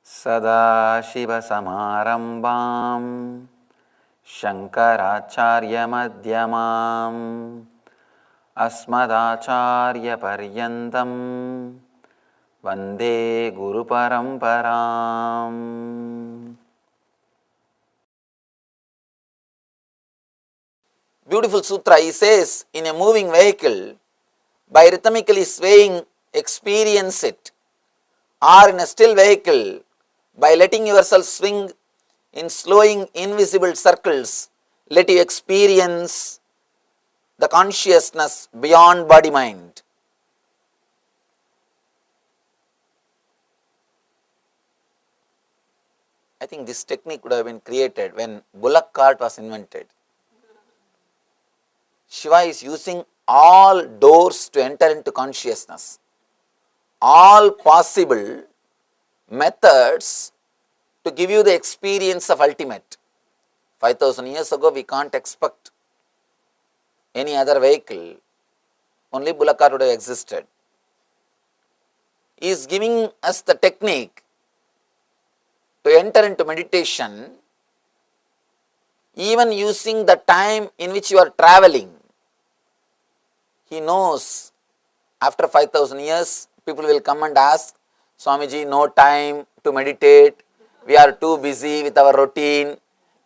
सदाशिवसमारम्भां शङ्कराचार्यमध्यमाम् अस्मदाचार्यपर्यन्तं वन्दे गुरुपरम्पराम्. Beautiful sutra. He says, in a moving vehicle, by rhythmically swaying, experience it, or in a still vehicle, by letting yourself swing in slowing invisible circles, let you experience the consciousness beyond body mind. I think this technique would have been created when bullock cart was invented. Shiva is using all doors to enter into consciousness, all possible methods to give you the experience of ultimate. 5,000 years ago, we can't expect any other vehicle, only bullock cart would have existed. He is giving us the technique to enter into meditation, even using the time in which you are traveling. He knows after 5,000 years, people will come and ask, Swamiji, no time to meditate, we are too busy with our routine,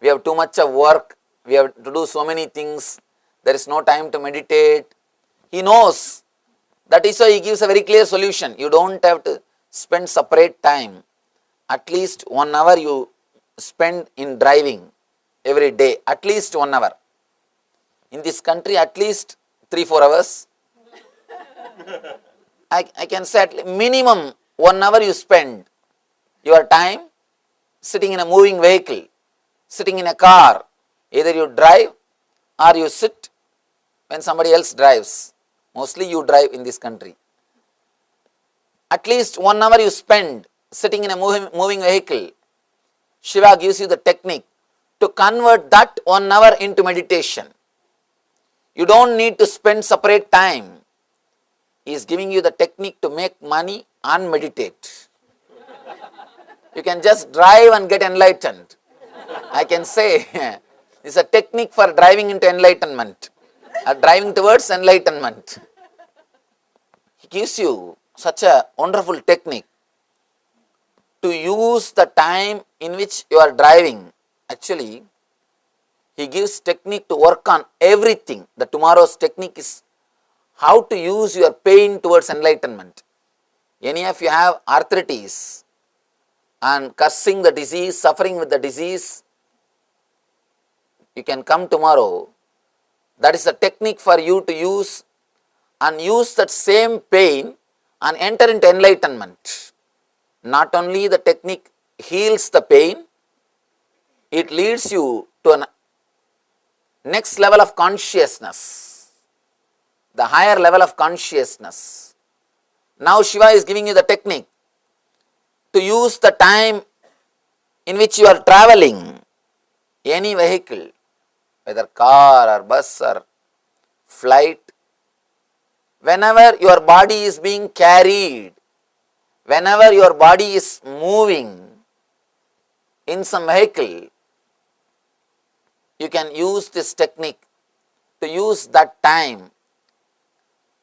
we have too much of work, we have to do so many things, there is no time to meditate. He knows. That is why he gives a very clear solution. You don't have to spend separate time. At least 1 hour you spend in driving every day, at least 1 hour. In this country, at least 3-4 hours. I can say at minimum 1 hour you spend your time sitting in a moving vehicle, sitting in a car. Either you drive or you sit when somebody else drives. Mostly you drive in this country. At least 1 hour you spend sitting in a moving vehicle. Shiva gives you the technique to convert that 1 hour into meditation. You don't need to spend separate time. He is giving you the technique to make money and meditate. You can just drive and get enlightened. I can say it's a technique for driving into enlightenment, or driving towards enlightenment. He gives you such a wonderful technique to use the time in which you are driving. Actually, he gives technique to work on everything. The tomorrow's technique is how to use your pain towards enlightenment. Any of you have arthritis and cursing the disease, suffering with the disease, you can come tomorrow. That is a technique for you to use, and use that same pain and enter into enlightenment. Not only the technique heals the pain, it leads you to a next level of consciousness, the higher level of consciousness. Now Shiva is giving you the technique to use the time in which you are traveling, any vehicle, whether car or bus or flight, whenever your body is being carried, whenever your body is moving in some vehicle, you can use this technique to use that time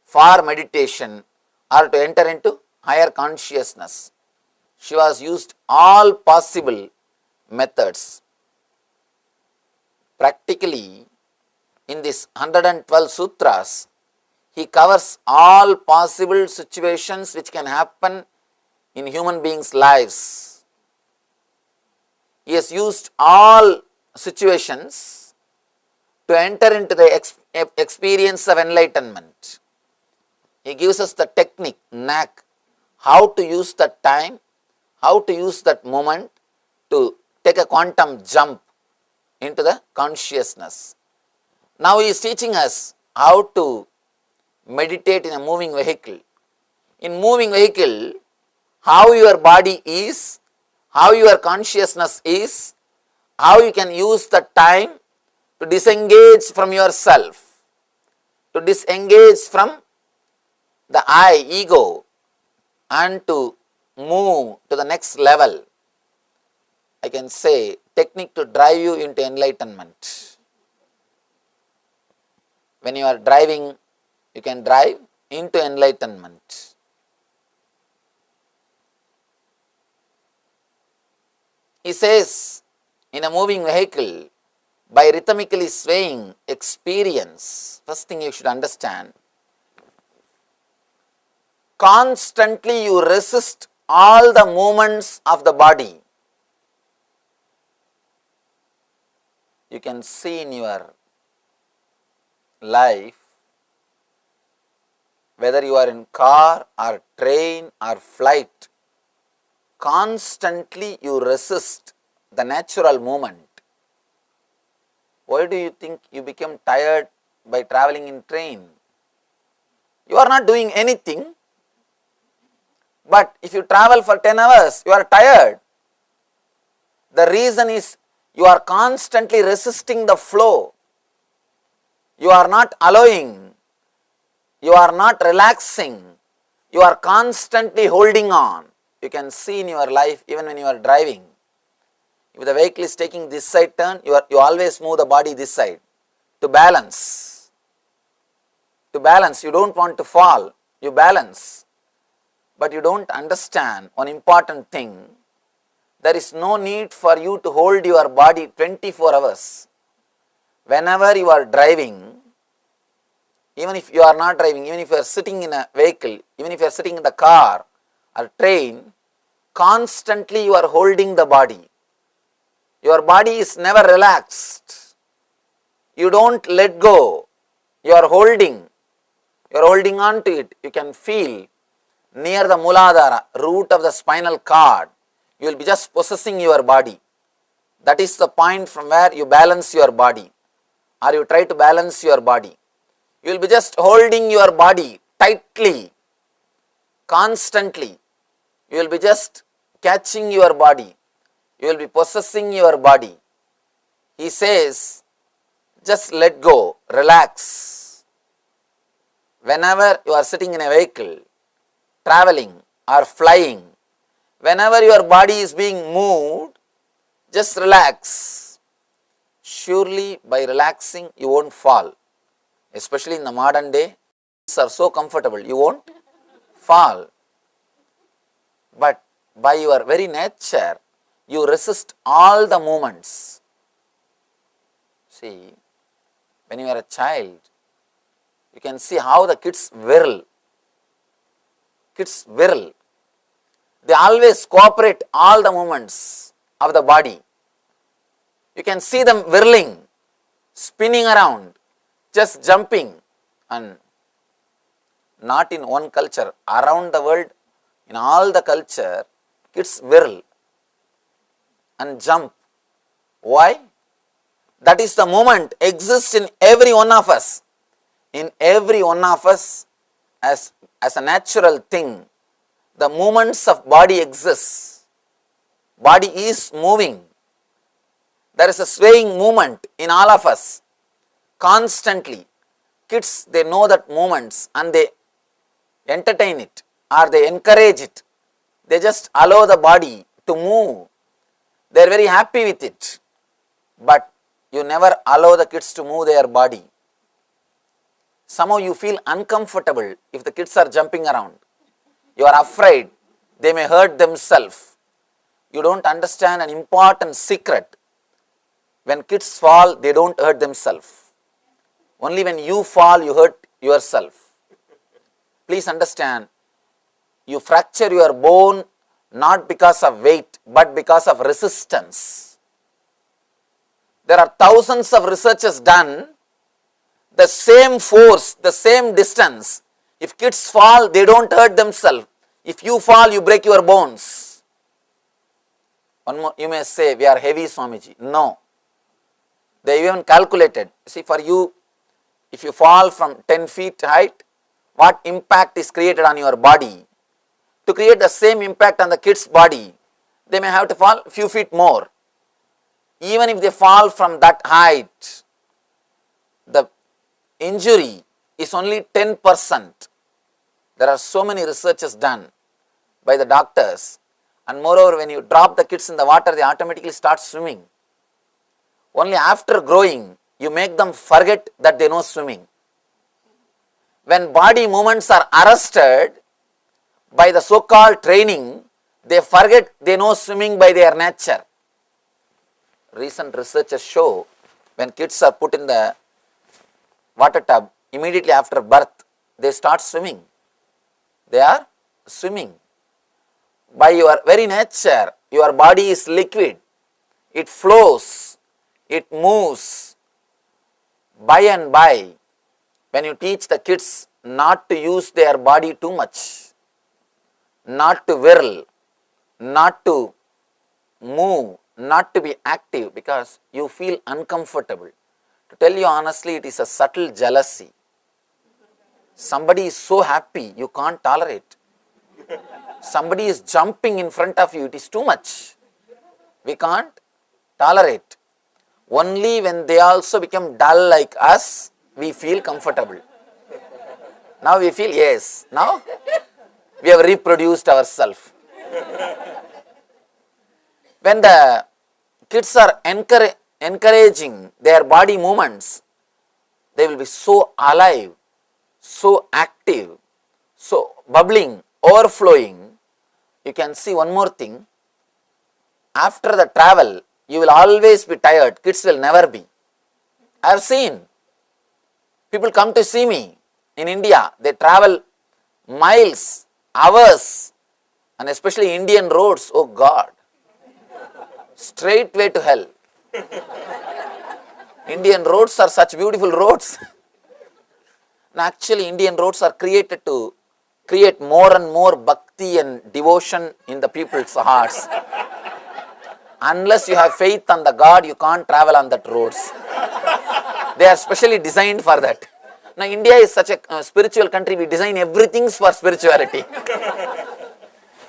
for meditation or to enter into higher consciousness. Shiva has used all possible methods. Practically, in this 112 sutras, he covers all possible situations which can happen in human beings' lives. He has used all situations to enter into the experience of enlightenment. He gives us the technique, knack, how to use that time, how to use that moment to take a quantum jump into the consciousness. Now he is teaching us how to meditate in a moving vehicle. In moving vehicle, how your body is, how your consciousness is, how you can use the time to disengage from yourself, to disengage from the I, ego, and to move to the next level. I can say, technique to drive you into enlightenment. When you are driving, you can drive into enlightenment. He says, in a moving vehicle, by rhythmically swaying experience, first thing you should understand, constantly you resist all the movements of the body. You can see in your life, whether you are in car or train or flight, constantly you resist the natural movement. Why do you think you become tired by traveling in train? You are not doing anything, but if you travel for 10 hours, you are tired. The reason is you are constantly resisting the flow. You are not allowing, you are not relaxing, you are constantly holding on. You can see in your life, even when you are driving, if the vehicle is taking this side turn, you always move the body this side to balance. To balance, you don't want to fall, you balance. But you don't understand one important thing. There is no need for you to hold your body 24 hours. Whenever you are driving, even if you are not driving, even if you are sitting in a vehicle, even if you are sitting in the car or train, constantly you are holding the body. Your body is never relaxed. You don't let go. You are holding on to it. You can feel near the Muladhara, root of the spinal cord, you will be just possessing your body. That is the point from where you balance your body, or you try to balance your body. You will be just holding your body tightly, constantly. You will be just catching your body. You will be possessing your body. He says, just let go, relax. Whenever you are sitting in a vehicle, traveling or flying, whenever your body is being moved, just relax. Surely by relaxing, you won't fall. Especially in the modern day, these are so comfortable, you won't fall. But by your very nature, you resist all the movements. See, when you are a child, you can see how the kids whirl. Kids whirl. They always cooperate all the movements of the body. You can see them whirling, spinning around, just jumping, and not in one culture, around the world, in all the culture, kids whirl and jump. Why? That is the movement exists in every one of us. In every one of us, as a natural thing, the movements of body exists. Body is moving. There is a swaying movement in all of us constantly. Kids, they know that movements and they entertain it or they encourage it. They just allow the body to move. They are very happy with it. But you never allow the kids to move their body. Somehow you feel uncomfortable if the kids are jumping around. You are afraid they may hurt themselves. You don't understand an important secret. When kids fall, they don't hurt themselves. Only when you fall, you hurt yourself. Please understand, you fracture your bone not because of weight, but because of resistance. There are thousands of researches done. The same force, the same distance. If kids fall, they don't hurt themselves. If you fall, you break your bones. One more, you may say, we are heavy, Swamiji. No. They even calculated. See, for you, if you fall from 10 feet height, what impact is created on your body? To create the same impact on the kid's body, they may have to fall a few feet more. Even if they fall from that height, the injury is only 10%. There are so many researches done by the doctors, And moreover, when you drop the kids in the water, they automatically start swimming. Only after growing, you make them forget that they know swimming. When body movements are arrested by the so-called training, they forget they know swimming by their nature. Recent researchers show when kids are put in the water tub, immediately after birth, they start swimming. They are swimming. By your very nature, your body is liquid. It flows. It moves. By and by, when you teach the kids not to use their body too much, not to whirl, not to move, not to be active because you feel uncomfortable. To tell you honestly, it is a subtle jealousy. Somebody is so happy, you can't tolerate. Somebody is jumping in front of you, it is too much. We can't tolerate. Only when they also become dull like us, we feel comfortable. Now we feel, yes, now we have reproduced ourselves. When the kids are encouraging their body movements, they will be so alive, so active, so bubbling, overflowing. You can see one more thing. After the travel, you will always be tired. Kids will never be. I have seen people come to see me in India. They travel miles, hours, and especially Indian roads. Oh God, straight way to hell. Indian roads are such beautiful roads. And actually, Indian roads are created to create more and more bhakti and devotion in the people's hearts. Unless you have faith on the God, you can't travel on that roads. They are specially designed for that. Now, India is such a spiritual country, we design everything for spirituality.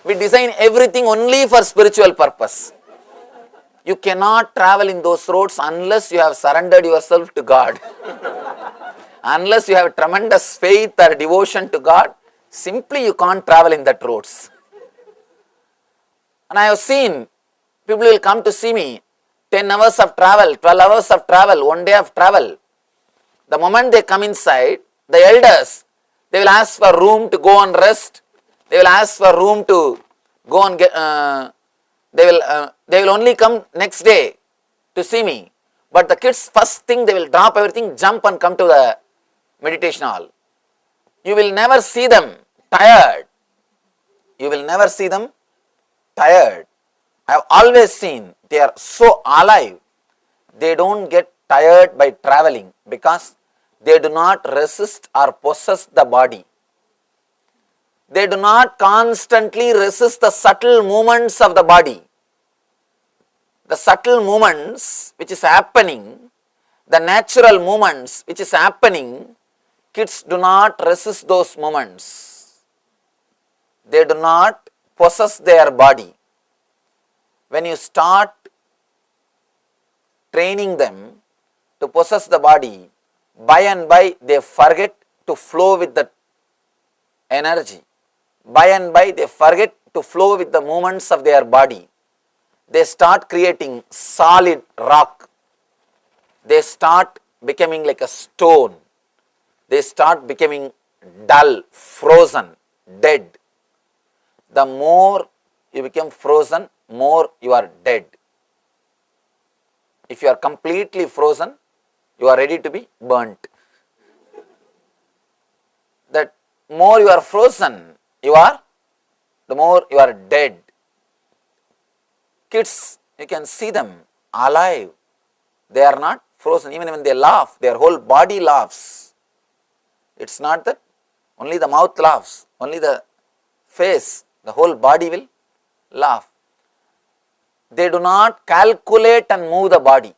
We design everything only for spiritual purpose. You cannot travel in those roads unless you have surrendered yourself to God. Unless you have tremendous faith or devotion to God, simply you can't travel in that roads. And I have seen people will come to see me, 10 hours of travel, 12 hours of travel, 1 day of travel. The moment they come inside, the elders, they will ask for room to go and rest. They will ask for room to go and get, they will only come next day to see me. But the kids, first thing, they will drop everything, jump and come to the meditation hall. You will never see them tired. You will never see them tired. I have always seen they are so alive. They don't get tired by traveling because they do not resist or possess the body. They do not constantly resist the subtle movements of the body. The subtle movements which is happening, the natural movements which is happening, kids do not resist those movements. They do not possess their body. When you start training them to possess the body, by and by they forget to flow with the energy. By and by they forget to flow with the movements of their body. They start creating solid rock. They start becoming like a stone. They start becoming dull, frozen, dead. The more you become frozen, more you are dead. If you are completely frozen, you are ready to be burnt. The more you are frozen, the more you are dead. Kids, you can see them alive. They are not frozen. Even when they laugh, their whole body laughs. It's not that only the mouth laughs, only the face, the whole body will laugh. They do not calculate and move the body.